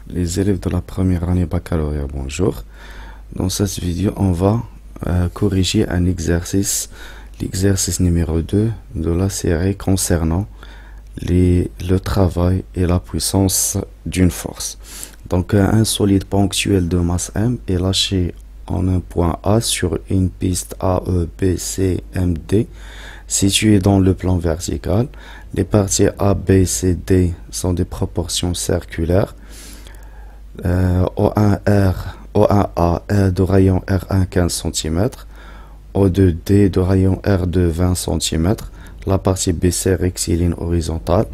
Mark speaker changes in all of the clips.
Speaker 1: Les élèves de la première année baccalauréat, bonjour. Dans cette vidéo, on va corriger un exercice, l'exercice numéro 2 de la série concernant le travail et la puissance d'une force. Donc, un solide ponctuel de masse M est lâché en un point A sur une piste AE, B, C, M, D située dans le plan vertical. Les parties A, B, C, D sont des proportions circulaires. O1A de rayon R1 15 cm, O2D de rayon R2 20 cm, la partie BC rectiligne horizontale.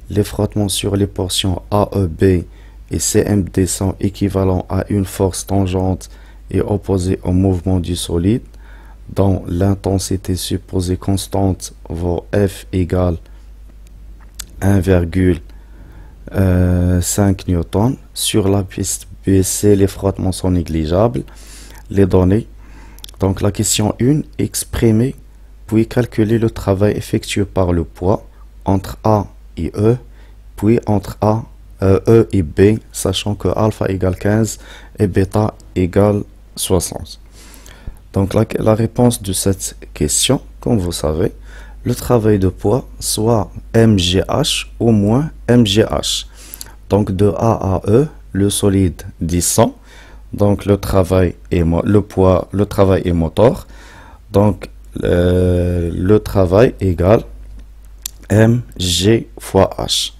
Speaker 1: Les frottements sur les portions AEB et CMD sont équivalents à une force tangente et opposée au mouvement du solide, dont l'intensité supposée constante vaut F égale 1,5 newton. Sur la piste BC, les frottements sont négligeables. Les données. Donc la question 1, exprimer puis calculer le travail effectué par le poids entre A et E, puis entre E et B, sachant que alpha égale 15 et bêta égale 60. Donc la réponse de cette question, comme vous savez, le travail de poids, soit MGH ou moins MGH. Donc de A à E, le solide descend. Donc le travail est moteur. Donc le travail égale mg fois h.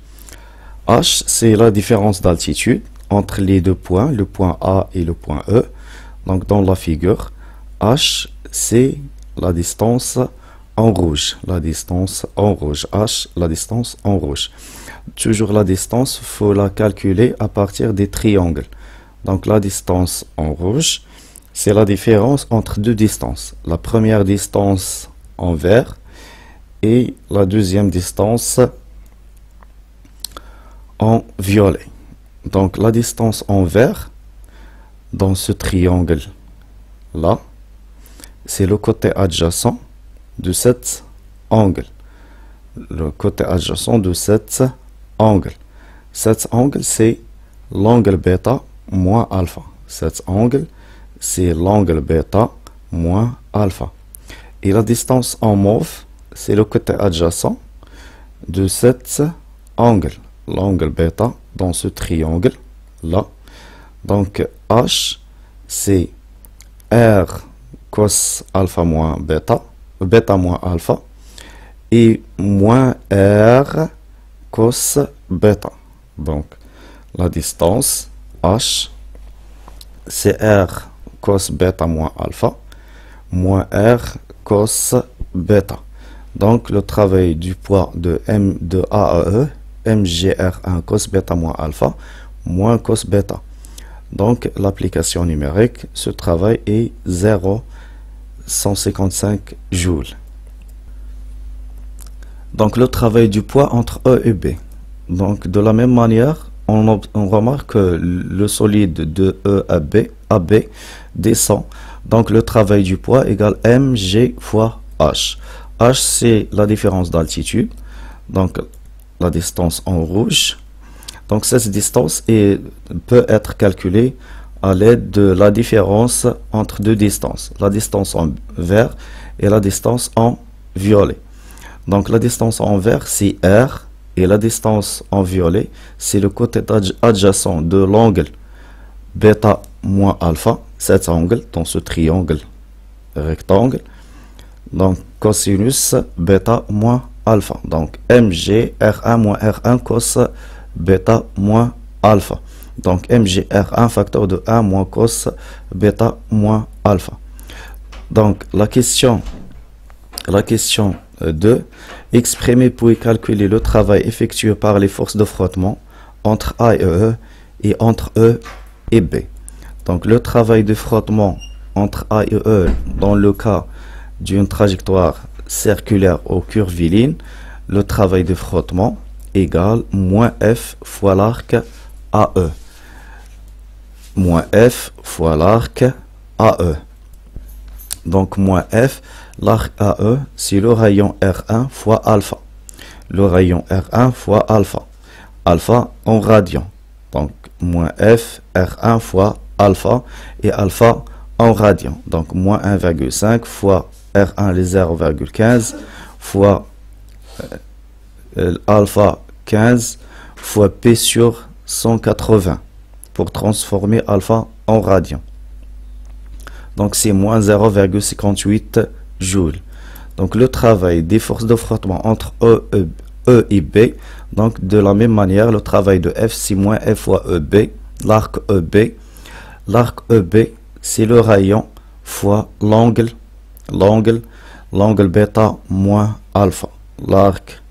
Speaker 1: H, c'est la différence d'altitude entre les deux points, le point A et le point E. Donc dans la figure, h, c'est la distance en rouge. La distance en rouge. H, la distance en rouge. Toujours la distance, il faut la calculer à partir des triangles. Donc la distance en rouge, c'est la différence entre deux distances. La première distance en vert et la deuxième distance en violet. Donc la distance en vert, dans ce triangle-là, c'est le côté adjacent de cet angle. Le côté adjacent de cet angle. Cet angle, c'est l'angle bêta moins alpha. Cet angle, c'est l'angle bêta moins alpha. Et la distance en mauve, c'est le côté adjacent de cet angle. L'angle bêta dans ce triangle-là. Donc, H, c'est R cos alpha moins bêta, bêta moins alpha, et moins R cos bêta. Donc, la distance H, c'est R cos bêta moins alpha, moins R cos bêta. Donc, le travail du poids de M de A à E, MGR1 cos bêta moins alpha, moins cos bêta. Donc, l'application numérique, ce travail est 0,155 joules. Donc, le travail du poids entre E et B. Donc, de la même manière, on remarque que le solide de E à B descend. Donc, le travail du poids égale mg fois h. H, c'est la différence d'altitude. Donc, la distance en rouge. Donc, cette distance peut être calculée à l'aide de la différence entre deux distances. La distance en vert et la distance en violet. Donc, la distance en vert, c'est R. Et la distance en violet, c'est le côté adjacent de l'angle bêta moins alpha. Cet angle dans ce triangle rectangle. Donc, cosinus bêta moins alpha. Donc, mg R1 moins R1 cos bêta moins alpha. Donc, mg R1 facteur de 1 moins cos bêta moins alpha. Donc, la question 2, exprimer puis calculer le travail effectué par les forces de frottement entre A et E et entre E et B. Donc, le travail de frottement entre A et E dans le cas d'une trajectoire circulaire ou curviligne, le travail de frottement égale moins F fois l'arc AE. Moins F fois l'arc AE. Donc, moins F, l'arc AE, c'est le rayon R1 fois alpha. Le rayon R1 fois alpha. Alpha en radian. Donc, moins F R1 fois alpha, et alpha en radian. Donc, moins 1,5 fois R1 les 0,15 fois alpha 15 fois P sur 180 pour transformer alpha en radian. Donc, c'est moins 0,58 joules. Donc, le travail des forces de frottement entre E et B. Donc, de la même manière, le travail de F, c'est moins F fois EB, l'arc EB. L'arc EB, c'est le rayon fois l'angle bêta moins alpha. L'arc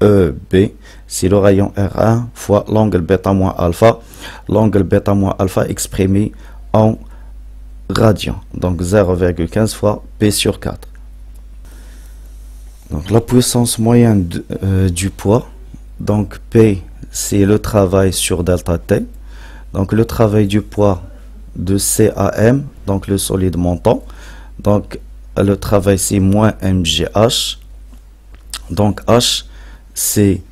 Speaker 1: EB, c'est le rayon R1 fois l'angle bêta moins alpha. L'angle bêta moins alpha exprimé en radian. Donc, 0,15 fois P sur 4. Donc, la puissance moyenne du poids, donc P, c'est le travail sur delta T. Donc, le travail du poids de C à M, donc le solide montant. Donc, le travail, c'est moins mgh. Donc, H, c'est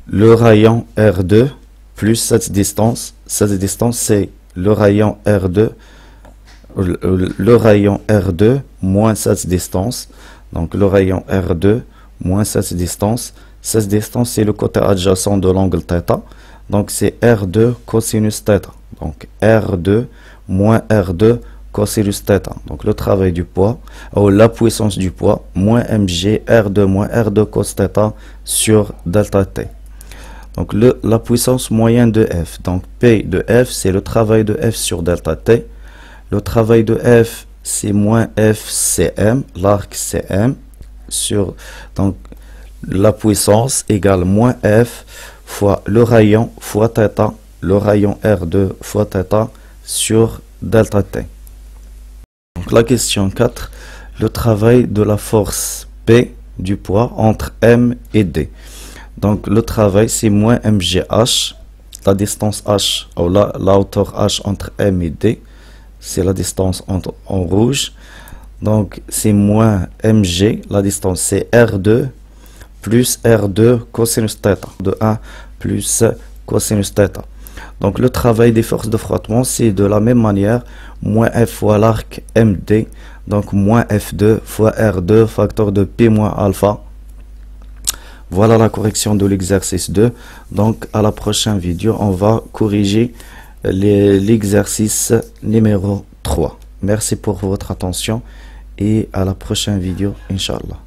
Speaker 1: le rayon R2 plus cette distance. Cette distance, c'est le rayon R2, moins cette distance. Donc, le rayon R2 moins cette distance. Cette distance, c'est le côté adjacent de l'angle θ. Donc, c'est R2 cosinus θ. Donc, R2 moins R2 cosinus θ. Donc, le travail du poids, ou la puissance du poids, moins mg R2 moins R2 cos θ sur delta T. Donc, la puissance moyenne de F. Donc, P de F, c'est le travail de F sur delta T. Le travail de F, c'est moins FCM, l'arc CM, sur, donc, la puissance égale moins F fois le rayon fois θ, le rayon R2 fois θ sur delta T. Donc, la question 4, le travail de la force P du poids entre M et D. Donc, le travail, c'est moins mgh, la distance h, ou la hauteur h entre M et D. C'est la distance en rouge. Donc, c'est moins mg, la distance c'est R2 plus R2 cosinus θ, de 1 plus cosinus θ. Donc, le travail des forces de frottement, c'est de la même manière, moins F fois l'arc MD, donc moins F2 fois R2, facteur de P moins alpha. Voilà la correction de l'exercice 2. Donc, à la prochaine vidéo, on va corriger l'exercice numéro 3. Merci pour votre attention et à la prochaine vidéo, Inch'Allah.